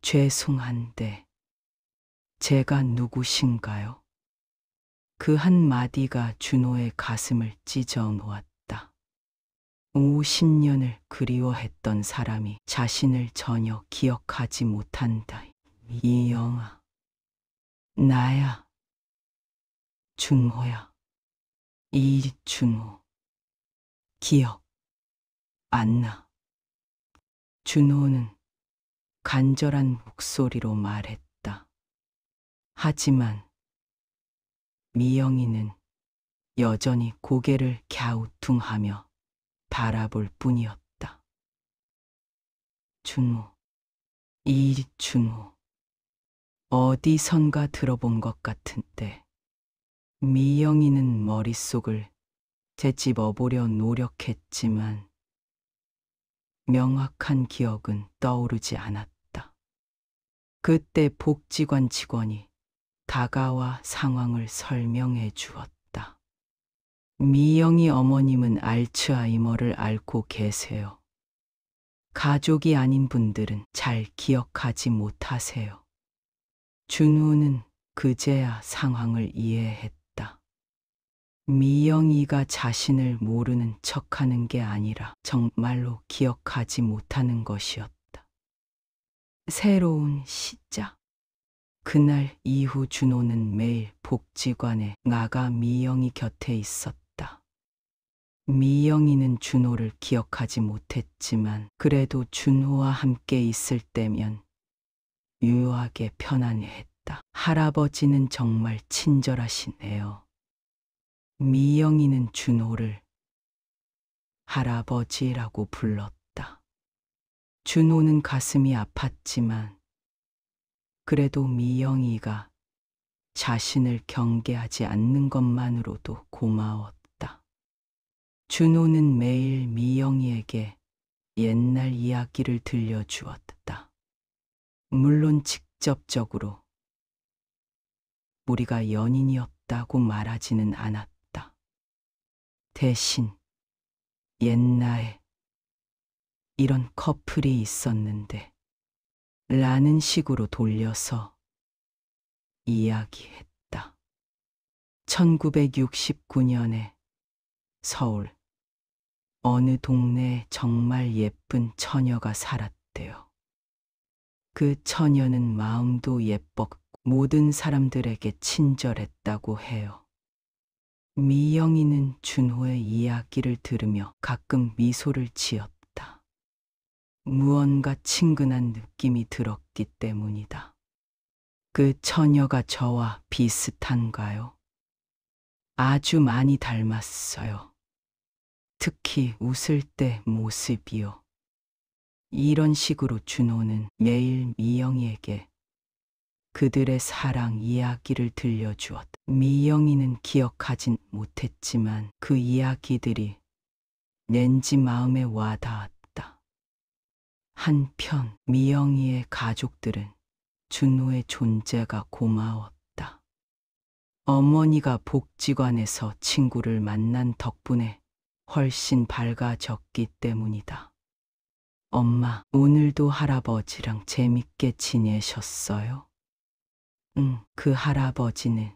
죄송한데 제가 누구신가요? 그 한마디가 준호의 가슴을 찢어 놓았다. 50년을 그리워했던 사람이 자신을 전혀 기억하지 못한다. 이영아, 나야. 준호야. 이준호. 기억 안 나. 준호는 간절한 목소리로 말했다. 하지만 미영이는 여전히 고개를 갸우뚱하며 바라볼 뿐이었다. 준호, 이준호. 어디선가 들어본 것 같은데. 미영이는 머릿속을 되짚어 보려 노력했지만 명확한 기억은 떠오르지 않았다. 그때 복지관 직원이 다가와 상황을 설명해 주었다. 미영이 어머님은 알츠하이머를 앓고 계세요. 가족이 아닌 분들은 잘 기억하지 못하세요. 준우는 그제야 상황을 이해했다. 미영이가 자신을 모르는 척하는 게 아니라 정말로 기억하지 못하는 것이었다. 새로운 시작. 그날 이후 준호는 매일 복지관에 나가 미영이 곁에 있었다. 미영이는 준호를 기억하지 못했지만 그래도 준호와 함께 있을 때면 유하게 편안해했다. 할아버지는 정말 친절하시네요. 미영이는 준호를 할아버지라고 불렀다. 준호는 가슴이 아팠지만 그래도 미영이가 자신을 경계하지 않는 것만으로도 고마웠다. 준호는 매일 미영이에게 옛날 이야기를 들려주었다. 물론 직접적으로 우리가 연인이었다고 말하지는 않았다. 대신 옛날에 이런 커플이 있었는데 라는 식으로 돌려서 이야기했다. 1969년에 서울 어느 동네에 정말 예쁜 처녀가 살았대요. 그 처녀는 마음도 예뻤고 모든 사람들에게 친절했다고 해요. 미영이는 준호의 이야기를 들으며 가끔 미소를 지었다. 무언가 친근한 느낌이 들었기 때문이다. 그 처녀가 저와 비슷한가요? 아주 많이 닮았어요. 특히 웃을 때 모습이요. 이런 식으로 준호는 매일 미영이에게 그들의 사랑 이야기를 들려주었다. 미영이는 기억하진 못했지만 그 이야기들이 왠지 마음에 와닿았다. 한편 미영이의 가족들은 준호의 존재가 고마웠다. 어머니가 복지관에서 친구를 만난 덕분에 훨씬 밝아졌기 때문이다. 엄마, 오늘도 할아버지랑 재밌게 지내셨어요? 응, 그 할아버지는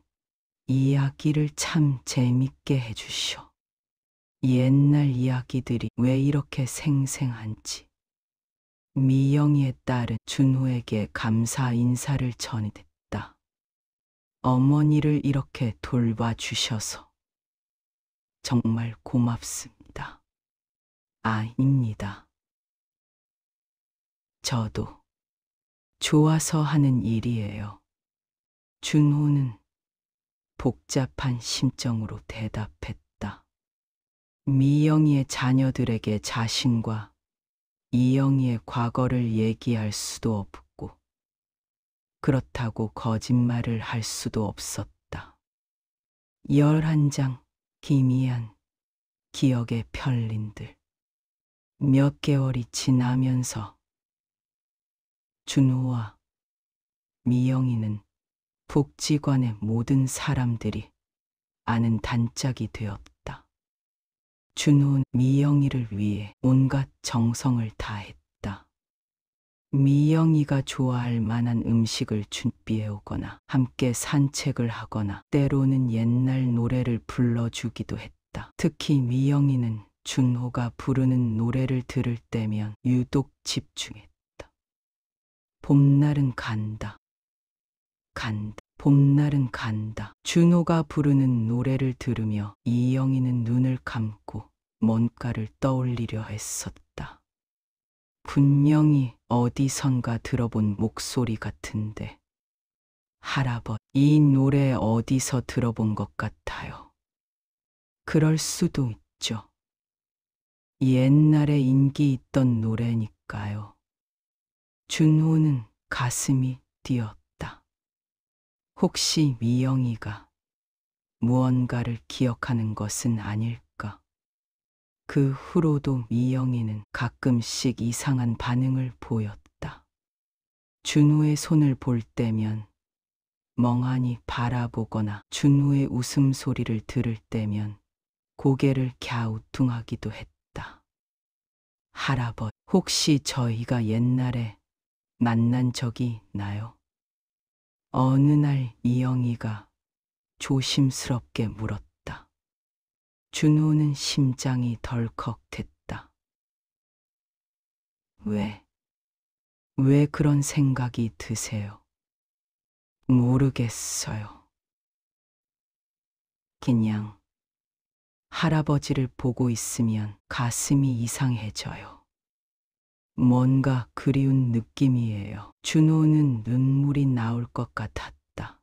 이야기를 참 재밌게 해주셔. 옛날 이야기들이 왜 이렇게 생생한지. 미영이의 딸은 준호에게 감사 인사를 전했다. 어머니를 이렇게 돌봐주셔서 정말 고맙습니다. 아닙니다. 저도 좋아서 하는 일이에요. 준호는 복잡한 심정으로 대답했다. 미영이의 자녀들에게 자신과 이영이의 과거를 얘기할 수도 없고 그렇다고 거짓말을 할 수도 없었다. 11장 기미한 기억의 편린들. 몇 개월이 지나면서 준호와 미영이는 복지관의 모든 사람들이 아는 단짝이 되었다. 준호는 미영이를 위해 온갖 정성을 다했다. 미영이가 좋아할 만한 음식을 준비해 오거나 함께 산책을 하거나 때로는 옛날 노래를 불러주기도 했다. 특히 미영이는 준호가 부르는 노래를 들을 때면 유독 집중했다. 봄날은 간다. 간다. 봄날은 간다. 준호가 부르는 노래를 들으며 이영이는 눈을 감고 뭔가를 떠올리려 했었다. 분명히 어디선가 들어본 목소리 같은데, 할아버지, 이 노래 어디서 들어본 것 같아요. 그럴 수도 있죠. 옛날에 인기 있던 노래니까요. 준호는 가슴이 뛰었다. 혹시 미영이가 무언가를 기억하는 것은 아닐까? 그 후로도 미영이는 가끔씩 이상한 반응을 보였다. 준호의 손을 볼 때면 멍하니 바라보거나 준호의 웃음소리를 들을 때면 고개를 갸우뚱하기도 했다. 할아버지, 혹시 저희가 옛날에 만난 적이 있나요? 어느 날 미영이가 조심스럽게 물었다. 준호는 심장이 덜컥댔다. 왜 그런 생각이 드세요? 모르겠어요. 그냥 할아버지를 보고 있으면 가슴이 이상해져요. 뭔가 그리운 느낌이에요. 준호는 눈물이 나올 것 같았다.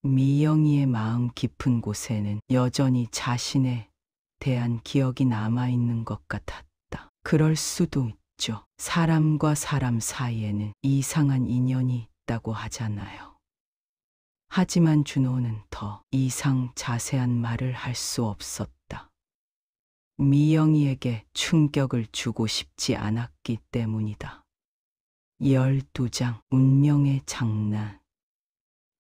미영이의 마음 깊은 곳에는 여전히 자신에 대한 기억이 남아있는 것 같았다. 그럴 수도 있죠. 사람과 사람 사이에는 이상한 인연이 있다고 하잖아요. 하지만 준호는 더 이상 자세한 말을 할 수 없었다. 미영이에게 충격을 주고 싶지 않았기 때문이다. 12장 운명의 장난.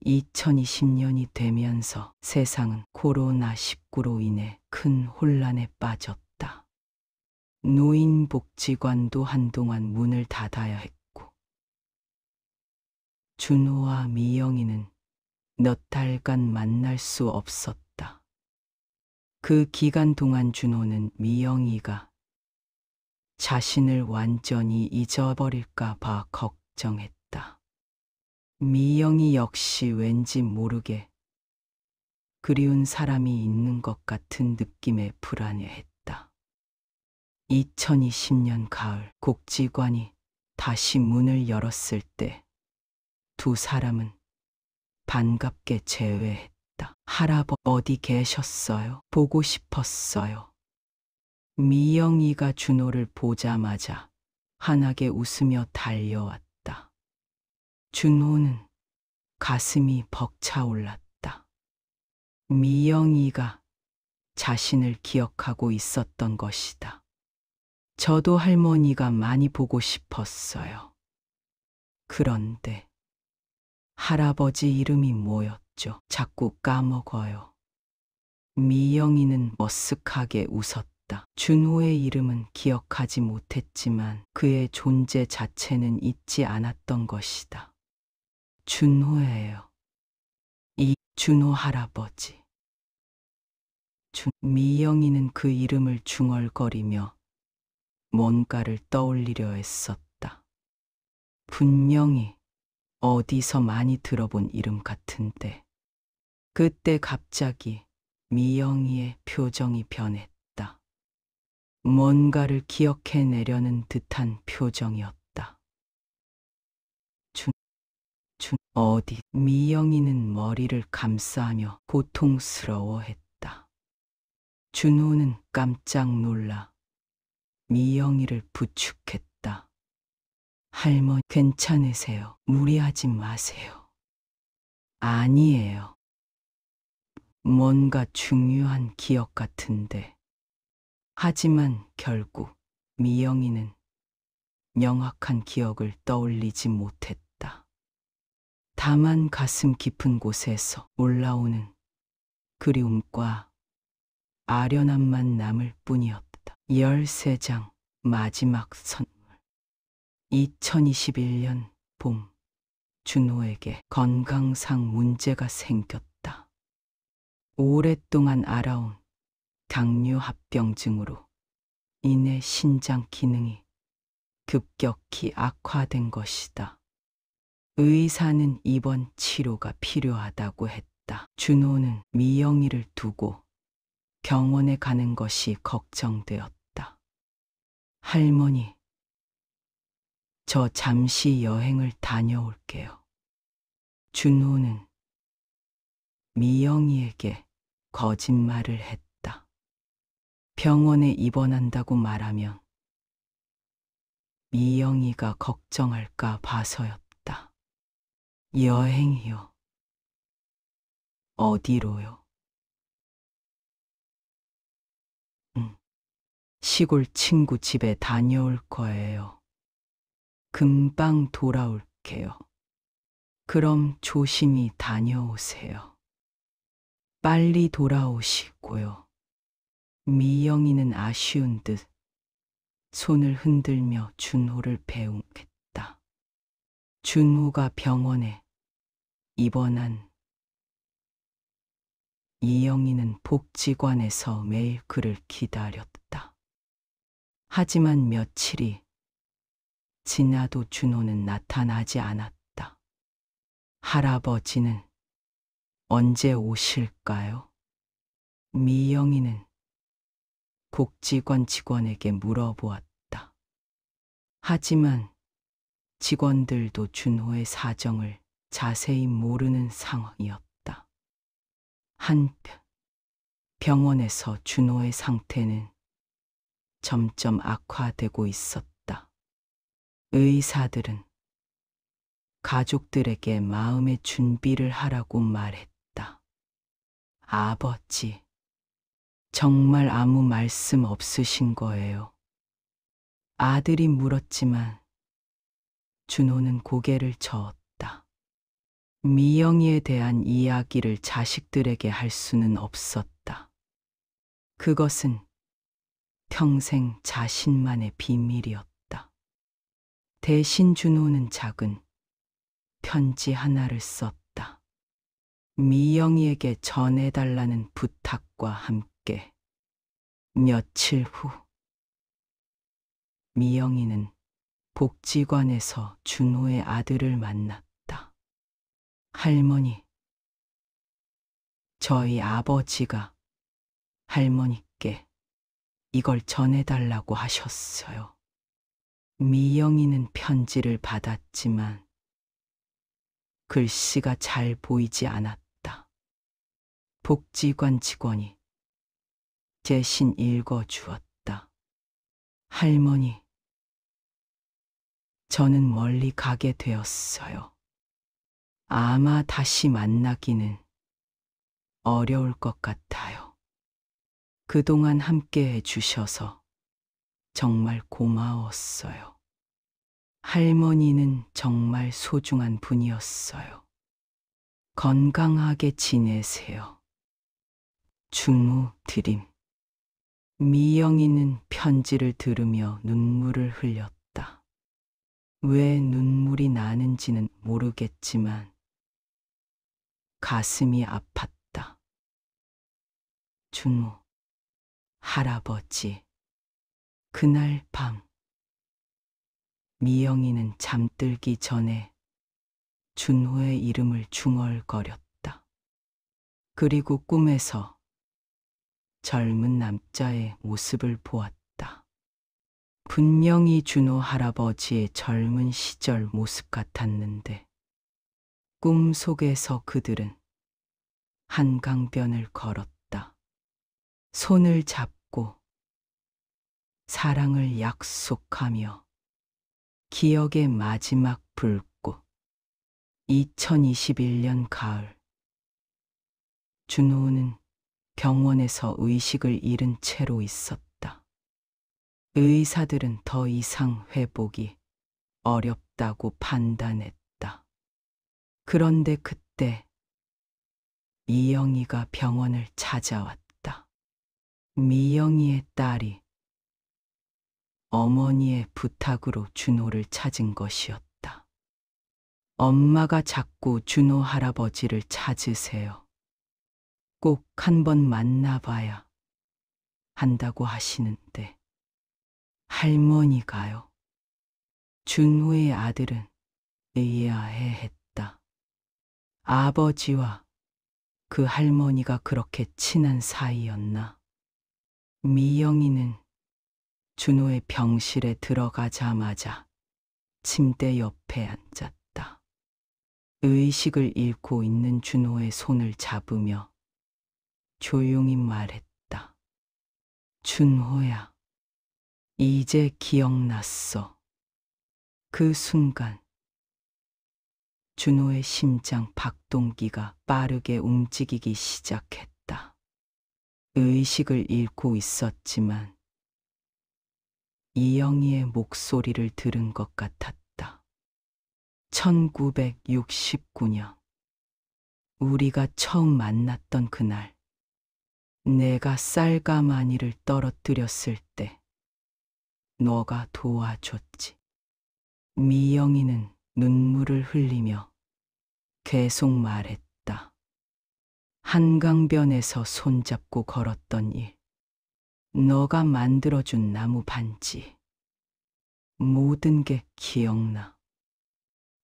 2020년이 되면서 세상은 코로나19로 인해 큰 혼란에 빠졌다. 노인복지관도 한동안 문을 닫아야 했고, 준호와 미영이는 몇 달간 만날 수 없었다. 그 기간 동안 준호는 미영이가 자신을 완전히 잊어버릴까 봐 걱정했다. 미영이 역시 왠지 모르게 그리운 사람이 있는 것 같은 느낌에 불안해했다. 2020년 가을, 복지관이 다시 문을 열었을 때 두 사람은 반갑게 제외했다. 할아버지 어디 계셨어요? 보고 싶었어요. 미영이가 준호를 보자마자 환하게 웃으며 달려왔다. 준호는 가슴이 벅차올랐다. 미영이가 자신을 기억하고 있었던 것이다. 저도 할머니가 많이 보고 싶었어요. 그런데 할아버지 이름이 뭐였죠? 자꾸 까먹어요. 미영이는 머쓱하게 웃었다. 준호의 이름은 기억하지 못했지만 그의 존재 자체는 잊지 않았던 것이다. 준호예요. 이 준호 할아버지. 미영이는 그 이름을 중얼거리며 뭔가를 떠올리려 했었다. 분명히 어디서 많이 들어본 이름 같은데. 그때 갑자기 미영이의 표정이 변했다. 뭔가를 기억해내려는 듯한 표정이었다. 어디? 미영이는 머리를 감싸며 고통스러워했다. 준호는 깜짝 놀라 미영이를 부축했다. 할머니, 괜찮으세요? 무리하지 마세요. 아니에요. 뭔가 중요한 기억 같은데. 하지만 결국 미영이는 명확한 기억을 떠올리지 못했다. 다만 가슴 깊은 곳에서 올라오는 그리움과 아련함만 남을 뿐이었다. 13장 마지막 선물. 2021년 봄, 준호에게 건강상 문제가 생겼다. 오랫동안 알아온 당뇨합병증으로 인해 신장 기능이 급격히 악화된 것이다. 의사는 입원 치료가 필요하다고 했다. 준호는 미영이를 두고 병원에 가는 것이 걱정되었다. 할머니, 저 잠시 여행을 다녀올게요. 준호는 미영이에게 거짓말을 했다. 병원에 입원한다고 말하면 미영이가 걱정할까 봐서였다. 여행이요? 어디로요? 시골 친구 집에 다녀올 거예요. 금방 돌아올게요. 그럼 조심히 다녀오세요. 빨리 돌아오시고요. 미영이는 아쉬운 듯 손을 흔들며 준호를 배웅했다. 준호가 병원에 입원한 이영이는 복지관에서 매일 그를 기다렸다. 하지만 며칠이 지나도 준호는 나타나지 않았다. 할아버지는 언제 오실까요? 미영이는 복지관 직원에게 물어보았다. 하지만 직원들도 준호의 사정을 자세히 모르는 상황이었다. 한편 병원에서 준호의 상태는 점점 악화되고 있었다. 의사들은 가족들에게 마음의 준비를 하라고 말했다. 아버지, 정말 아무 말씀 없으신 거예요? 아들이 물었지만 준호는 고개를 저었다. 미영이에 대한 이야기를 자식들에게 할 수는 없었다. 그것은 평생 자신만의 비밀이었다. 대신 준호는 작은 편지 하나를 썼다. 미영이에게 전해달라는 부탁과 함께. 며칠 후 미영이는 복지관에서 준호의 아들을 만났다. 할머니, 저희 아버지가 할머니께 이걸 전해달라고 하셨어요. 미영이는 편지를 받았지만 글씨가 잘 보이지 않았다. 복지관 직원이 대신 읽어주었다. 할머니, 저는 멀리 가게 되었어요. 아마 다시 만나기는 어려울 것 같아요. 그동안 함께 해주셔서 정말 고마웠어요. 할머니는 정말 소중한 분이었어요. 건강하게 지내세요. 준호 드림. 미영이는 편지를 들으며 눈물을 흘렸다. 왜 눈물이 나는지는 모르겠지만 가슴이 아팠다. 준호, 할아버지. 그날 밤 미영이는 잠들기 전에 준호의 이름을 중얼거렸다. 그리고 꿈에서 젊은 남자의 모습을 보았다. 분명히 준호 할아버지의 젊은 시절 모습 같았는데 꿈 속에서 그들은 한강변을 걸었다. 손을 잡고 사랑을 약속하며 기억의 마지막 불꽃. 2021년 가을 준호는 병원에서 의식을 잃은 채로 있었다. 의사들은 더 이상 회복이 어렵다고 판단했다. 그런데 그때 미영이가 병원을 찾아왔다. 미영이의 딸이 어머니의 부탁으로 준호를 찾은 것이었다. 엄마가 자꾸 준호 할아버지를 찾으세요. 꼭 한번 만나봐야 한다고 하시는데 할머니가요. 준호의 아들은 의아해했다. 아버지와 그 할머니가 그렇게 친한 사이였나? 미영이는 준호의 병실에 들어가자마자 침대 옆에 앉았다. 의식을 잃고 있는 준호의 손을 잡으며 조용히 말했다. 준호야, 이제 기억났어. 그 순간 준호의 심장 박동기가 빠르게 움직이기 시작했다. 의식을 잃고 있었지만 이영희의 목소리를 들은 것 같았다. 1969년 우리가 처음 만났던 그날, 내가 쌀가마니를 떨어뜨렸을 때 너가 도와줬지. 미영이는 눈물을 흘리며 계속 말했다. 한강변에서 손잡고 걸었던 일, 너가 만들어준 나무 반지, 모든 게 기억나.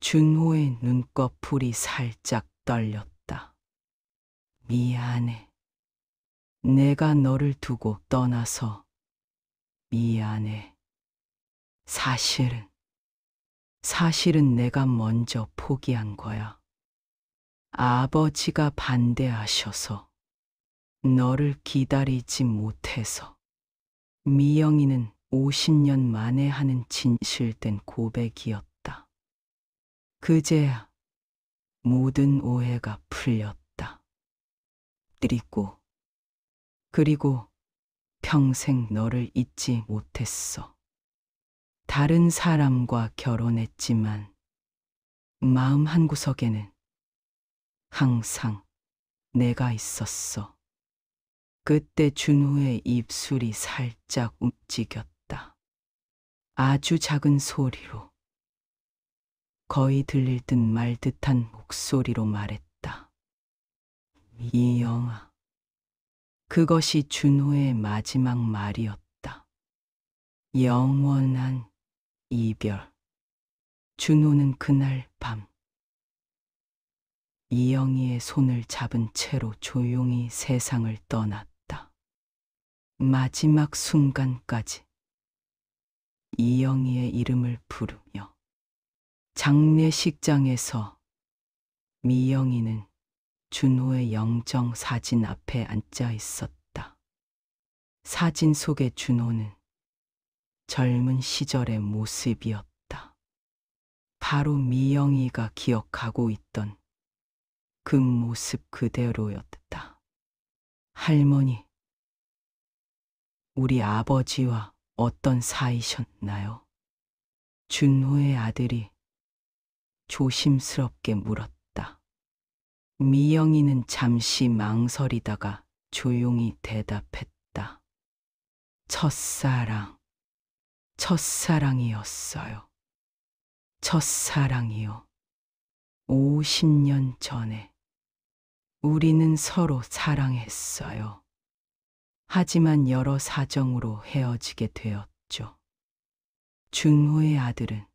준호의 눈꺼풀이 살짝 떨렸다. 미안해. 내가 너를 두고 떠나서 미안해. 사실은 내가 먼저 포기한 거야. 아버지가 반대하셔서, 너를 기다리지 못해서. 미영이는 50년 만에 하는 진실된 고백이었다. 그제야 모든 오해가 풀렸다. 그리고 평생 너를 잊지 못했어. 다른 사람과 결혼했지만 마음 한구석에는 항상 내가 있었어. 그때 준호의 입술이 살짝 움직였다. 아주 작은 소리로, 거의 들릴 듯 말 듯한 목소리로 말했다. 이영아. 그것이 준호의 마지막 말이었다. 영원한 이별. 준호는 그날 밤 이영희의 손을 잡은 채로 조용히 세상을 떠났다. 마지막 순간까지 이영희의 이름을 부르며. 장례식장에서 미영이는 준호의 영정 사진 앞에 앉아 있었다. 사진 속의 준호는 젊은 시절의 모습이었다. 바로 미영이가 기억하고 있던 그 모습 그대로였다. 할머니, 우리 아버지와 어떤 사이셨나요? 준호의 아들이 조심스럽게 물었다. 미영이는 잠시 망설이다가 조용히 대답했다. 첫사랑이었어요. 첫사랑이요. 50년 전에 우리는 서로 사랑했어요. 하지만 여러 사정으로 헤어지게 되었죠. 준호의 아들은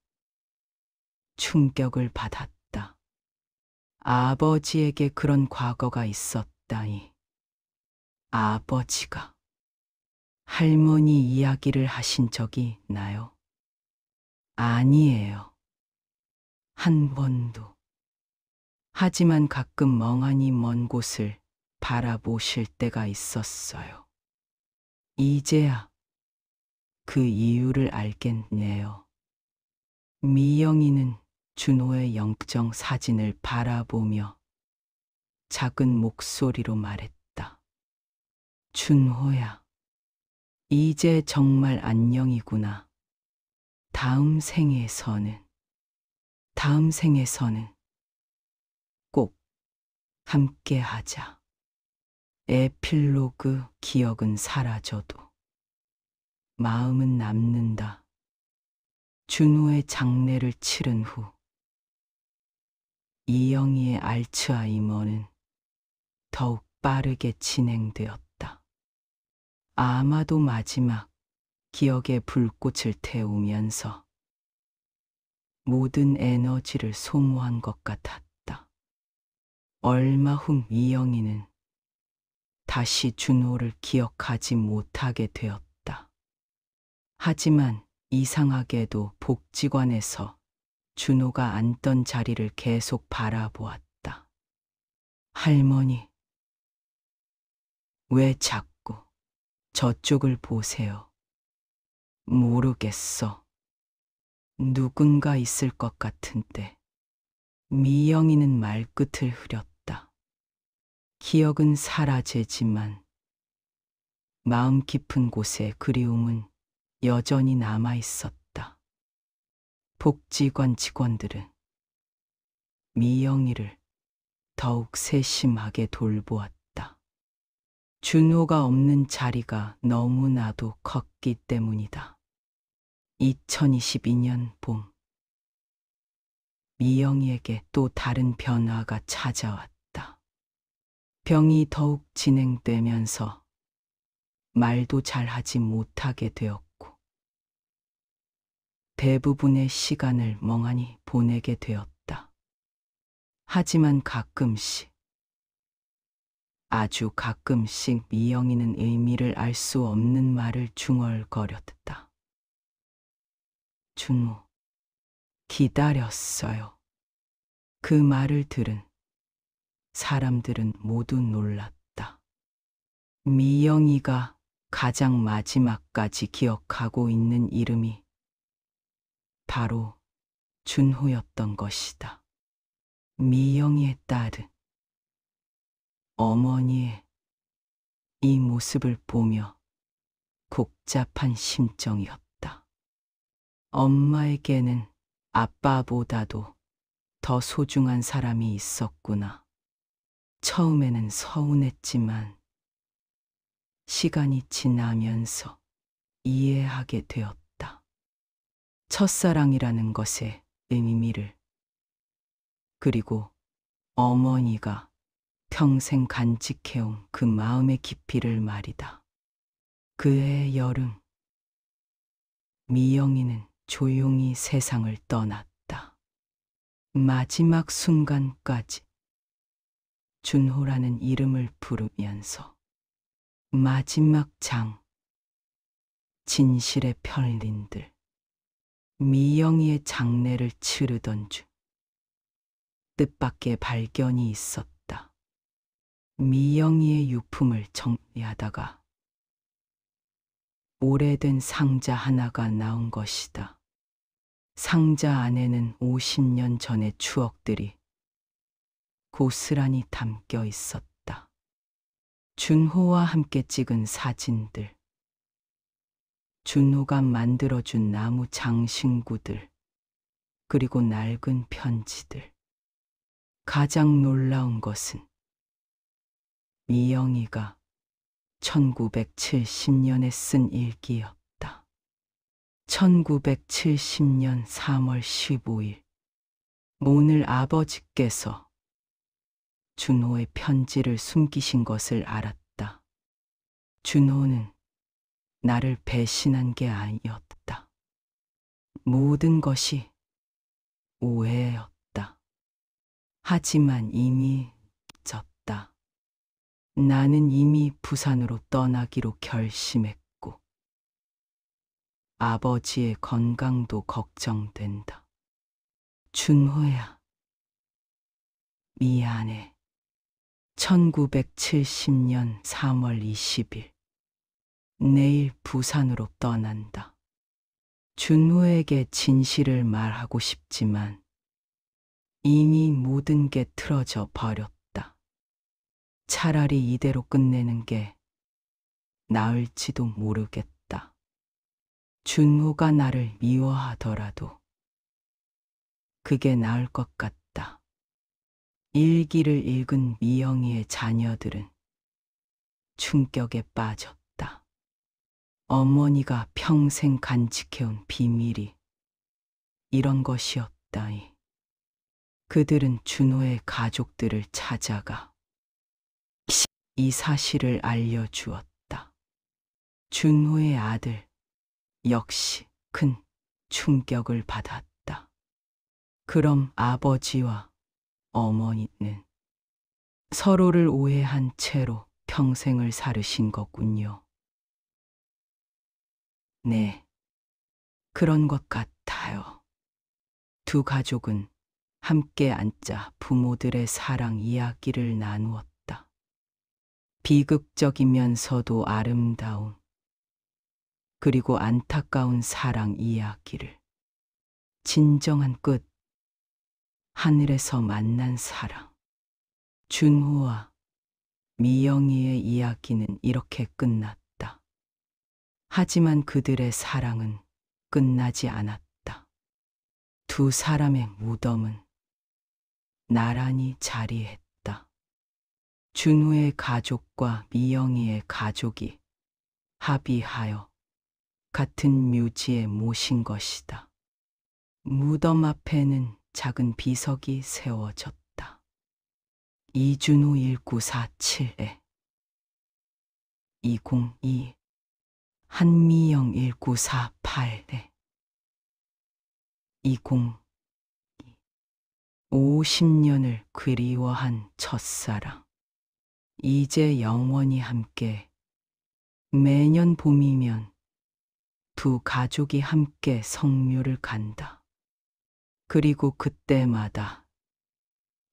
충격을 받았다. 아버지에게 그런 과거가 있었다니. 아버지가 할머니 이야기를 하신 적이 있나요? 아니에요. 한 번도. 하지만 가끔 멍하니 먼 곳을 바라보실 때가 있었어요. 이제야 그 이유를 알겠네요. 미영이는 준호의 영정 사진을 바라보며 작은 목소리로 말했다. 준호야, 이제 정말 안녕이구나. 다음 생에서는 꼭 함께 하자. 에필로그. 기억은 사라져도 마음은 남는다. 준호의 장례를 치른 후 이영희의 알츠하이머는 더욱 빠르게 진행되었다. 아마도 마지막 기억의 불꽃을 태우면서 모든 에너지를 소모한 것 같았다. 얼마 후 이영희는 다시 준호를 기억하지 못하게 되었다. 하지만 이상하게도 복지관에서 준호가 앉던 자리를 계속 바라보았다. 할머니, 왜 자꾸 저쪽을 보세요? 모르겠어. 누군가 있을 것 같은데. 미영이는 말끝을 흐렸다. 기억은 사라지지만 마음 깊은 곳에 그리움은 여전히 남아 있었다. 복지관 직원들은 미영이를 더욱 세심하게 돌보았다. 준호가 없는 자리가 너무나도 컸기 때문이다. 2022년 봄, 미영이에게 또 다른 변화가 찾아왔다. 병이 더욱 진행되면서 말도 잘하지 못하게 되었고 대부분의 시간을 멍하니 보내게 되었다. 하지만 가끔씩, 아주 가끔씩 미영이는 의미를 알 수 없는 말을 중얼거렸다. 준호, 기다렸어요. 그 말을 들은 사람들은 모두 놀랐다. 미영이가 가장 마지막까지 기억하고 있는 이름이 바로 준호였던 것이다. 미영이의 딸은 어머니의 이 모습을 보며 복잡한 심정이었다. 엄마에게는 아빠보다도 더 소중한 사람이 있었구나. 처음에는 서운했지만 시간이 지나면서 이해하게 되었다. 첫사랑이라는 것의 의미를, 그리고 어머니가 평생 간직해온 그 마음의 깊이를 말이다. 그해 여름, 미영이는 조용히 세상을 떠났다. 마지막 순간까지 준호라는 이름을 부르면서 마지막 장, 진실의 편린들, 미영이의 장례를 치르던 중 뜻밖의 발견이 있었다. 미영이의 유품을 정리하다가 오래된 상자 하나가 나온 것이다. 상자 안에는 50년 전의 추억들이 고스란히 담겨 있었다. 준호와 함께 찍은 사진들, 준호가 만들어준 나무 장신구들, 그리고 낡은 편지들. 가장 놀라운 것은 미영이가 1970년에 쓴 일기였다. 1970년 3월 15일, 오늘 아버지께서 준호의 편지를 숨기신 것을 알았다. 준호는 나를 배신한 게 아니었다. 모든 것이 오해였다. 하지만 이미 늦었다. 나는 이미 부산으로 떠나기로 결심했고 아버지의 건강도 걱정된다. 준호야, 미안해. 1970년 3월 20일, 내일 부산으로 떠난다. 준호에게 진실을 말하고 싶지만 이미 모든 게 틀어져 버렸다. 차라리 이대로 끝내는 게 나을지도 모르겠다. 준호가 나를 미워하더라도 그게 나을 것 같다. 일기를 읽은 미영이의 자녀들은 충격에 빠졌다. 어머니가 평생 간직해온 비밀이 이런 것이었다이. 그들은 준호의 가족들을 찾아가 이 사실을 알려주었다. 준호의 아들 역시 큰 충격을 받았다. 그럼 아버지와 어머니는 서로를 오해한 채로 평생을 살으신 거군요. 네, 그런 것 같아요. 두 가족은 함께 앉아 부모들의 사랑 이야기를 나누었다. 비극적이면서도 아름다운, 그리고 안타까운 사랑 이야기를. 진정한 끝, 하늘에서 만난 사랑. 준호와 미영이의 이야기는 이렇게 끝났다. 하지만 그들의 사랑은 끝나지 않았다. 두 사람의 무덤은 나란히 자리했다. 준호의 가족과 미영이의 가족이 합의하여 같은 묘지에 모신 것이다. 무덤 앞에는 작은 비석이 세워졌다. 이준호 1947에 202 한미영 1948에 20 50년을 그리워한 첫사랑. 이제 영원히 함께. 매년 봄이면 두 가족이 함께 성묘를 간다. 그리고 그때마다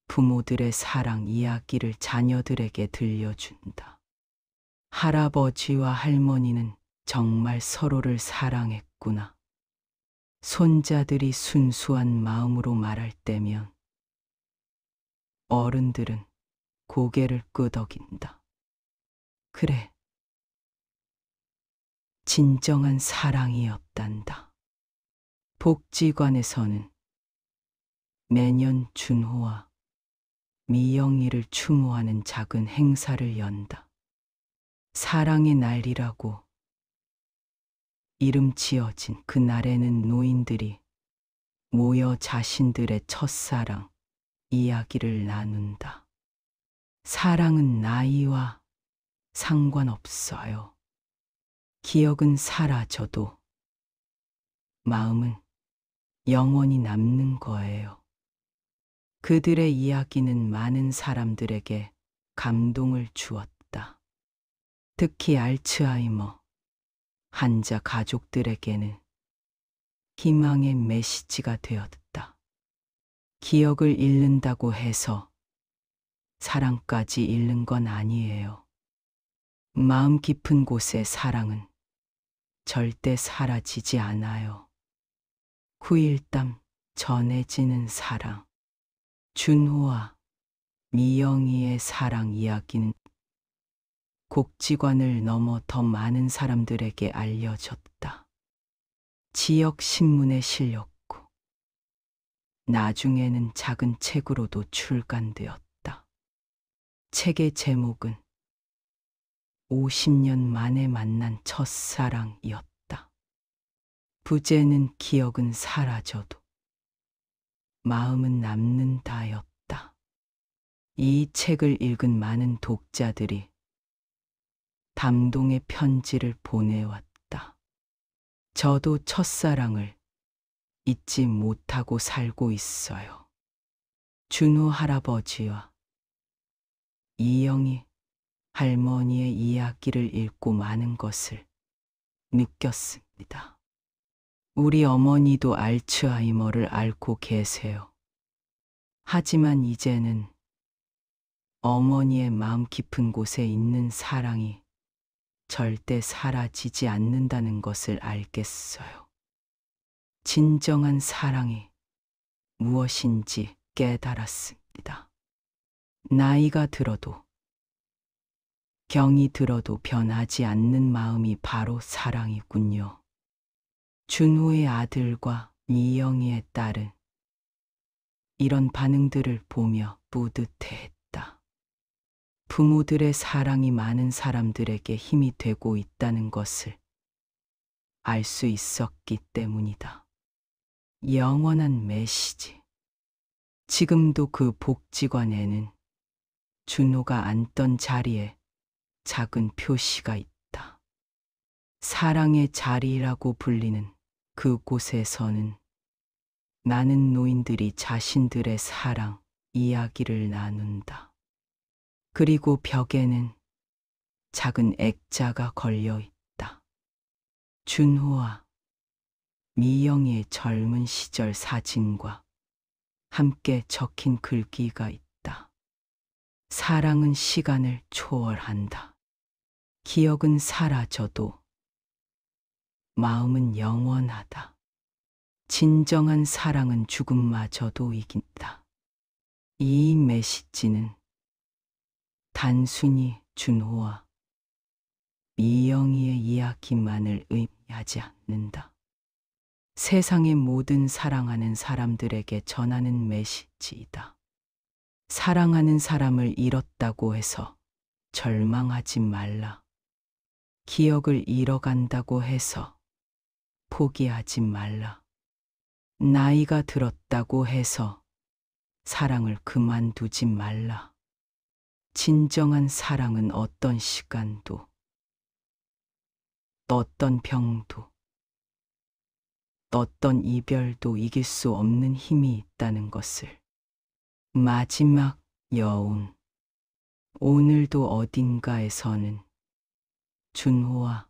부모들의 사랑 이야기를 자녀들에게 들려준다. 할아버지와 할머니는 정말 서로를 사랑했구나. 손자들이 순수한 마음으로 말할 때면 어른들은 고개를 끄덕인다. 그래, 진정한 사랑이었단다. 복지관에서는 매년 준호와 미영이를 추모하는 작은 행사를 연다. 사랑의 날이라고 이름 지어진 그날에는 노인들이 모여 자신들의 첫사랑 이야기를 나눈다. 사랑은 나이와 상관없어요. 기억은 사라져도 마음은 영원히 남는 거예요. 그들의 이야기는 많은 사람들에게 감동을 주었다. 특히 알츠하이머 환자 가족들에게는 희망의 메시지가 되었다. 기억을 잃는다고 해서 사랑까지 잃는 건 아니에요. 마음 깊은 곳의 사랑은 절대 사라지지 않아요. 후일담 전해지는 사랑. 준호와 미영이의 사랑 이야기는 곡지관을 넘어 더 많은 사람들에게 알려졌다. 지역 신문에 실렸고 나중에는 작은 책으로도 출간되었다. 책의 제목은 50년 만에 만난 첫사랑이었다. 부제는 기억은 사라져도 마음은 남는다였다. 이 책을 읽은 많은 독자들이 담동의 편지를 보내왔다. 저도 첫사랑을 잊지 못하고 살고 있어요. 준호 할아버지와 이영희 할머니의 이야기를 읽고 많은 것을 느꼈습니다. 우리 어머니도 알츠하이머를 앓고 계세요. 하지만 이제는 어머니의 마음 깊은 곳에 있는 사랑이 절대 사라지지 않는다는 것을 알겠어요. 진정한 사랑이 무엇인지 깨달았습니다. 나이가 들어도 경이 들어도 변하지 않는 마음이 바로 사랑이군요. 준호의 아들과 미영이의 딸은 이런 반응들을 보며 뿌듯해했다. 부모들의 사랑이 많은 사람들에게 힘이 되고 있다는 것을 알 수 있었기 때문이다. 영원한 메시지. 지금도 그 복지관에는 준호가 앉던 자리에 작은 표시가 있다. 사랑의 자리라고 불리는 그곳에서는 많은 노인들이 자신들의 사랑 이야기를 나눈다. 그리고 벽에는 작은 액자가 걸려 있다. 준호와 미영이의 젊은 시절 사진과 함께 적힌 글귀가 있다. 사랑은 시간을 초월한다. 기억은 사라져도 마음은 영원하다. 진정한 사랑은 죽음마저도 이긴다. 이 메시지는 단순히 준호와 미영이의 이야기만을 의미하지 않는다. 세상의 모든 사랑하는 사람들에게 전하는 메시지이다. 사랑하는 사람을 잃었다고 해서 절망하지 말라. 기억을 잃어간다고 해서 포기하지 말라. 나이가 들었다고 해서 사랑을 그만두지 말라. 진정한 사랑은 어떤 시간도, 어떤 병도, 어떤 이별도 이길 수 없는 힘이 있다는 것을. 마지막 여운. 오늘도 어딘가에서는 준호와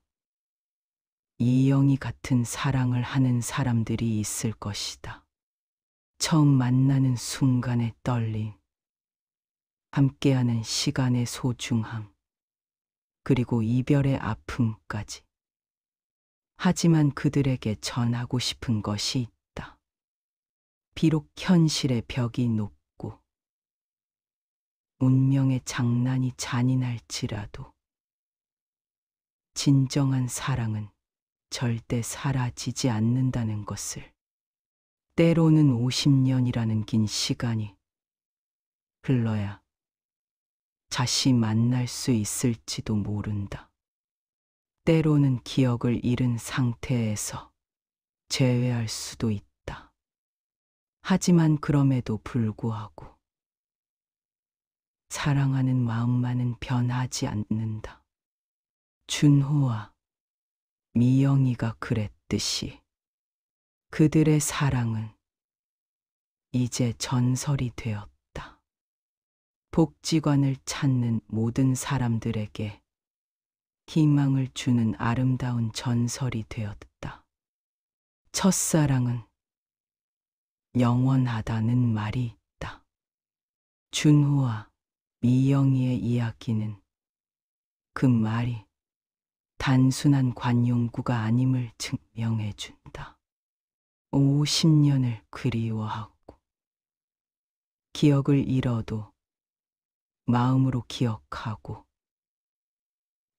이영이 같은 사랑을 하는 사람들이 있을 것이다. 처음 만나는 순간의 떨림, 함께하는 시간의 소중함, 그리고 이별의 아픔까지. 하지만 그들에게 전하고 싶은 것이 있다. 비록 현실의 벽이 높고 운명의 장난이 잔인할지라도 진정한 사랑은 절대 사라지지 않는다는 것을. 때로는 50년이라는 긴 시간이 흘러야 다시 만날 수 있을지도 모른다. 때로는 기억을 잃은 상태에서 재회할 수도 있다. 하지만 그럼에도 불구하고 사랑하는 마음만은 변하지 않는다. 준호와 미영이가 그랬듯이 그들의 사랑은 이제 전설이 되었다. 복지관을 찾는 모든 사람들에게 희망을 주는 아름다운 전설이 되었다. 첫사랑은 영원하다는 말이 있다. 준호와 미영이의 이야기는 그 말이 단순한 관용구가 아님을 증명해 준다. 50년을 그리워하고 기억을 잃어도 마음으로 기억하고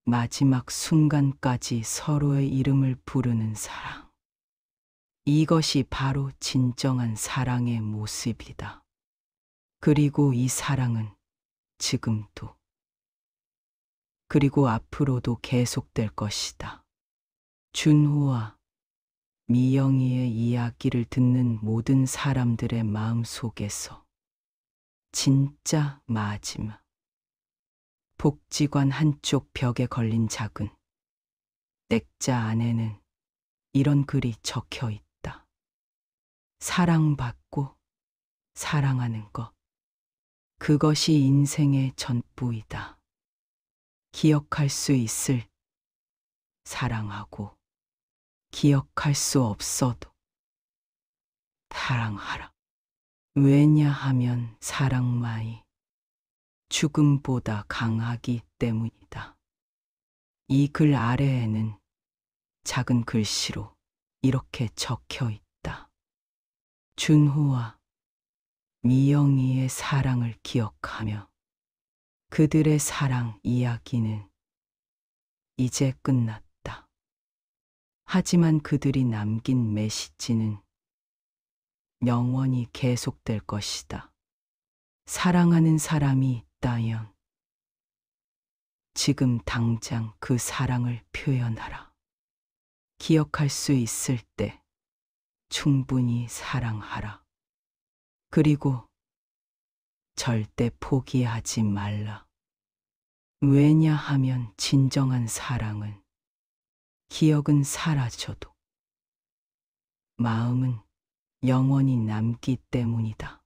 마지막 순간까지 서로의 이름을 부르는 사랑. 이것이 바로 진정한 사랑의 모습이다. 그리고 이 사랑은 지금도 그리고 앞으로도 계속될 것이다. 준호와 미영이의 이야기를 듣는 모든 사람들의 마음 속에서 진짜 마지막 복지관 한쪽 벽에 걸린 작은 액자 안에는 이런 글이 적혀 있다. 사랑받고 사랑하는 것. 그것이 인생의 전부이다. 기억할 수 있을 사랑하고 기억할 수 없어도 사랑하라. 왜냐하면 사랑만이 죽음보다 강하기 때문이다. 이 글 아래에는 작은 글씨로 이렇게 적혀 있다. 준호와 미영이의 사랑을 기억하며 그들의 사랑 이야기는 이제 끝났다. 하지만 그들이 남긴 메시지는 영원히 계속될 것이다. 사랑하는 사람이 있다면 지금 당장 그 사랑을 표현하라. 기억할 수 있을 때 충분히 사랑하라. 그리고 절대 포기하지 말라. 왜냐하면 진정한 사랑은 기억은 사라져도 마음은 영원히 남기 때문이다.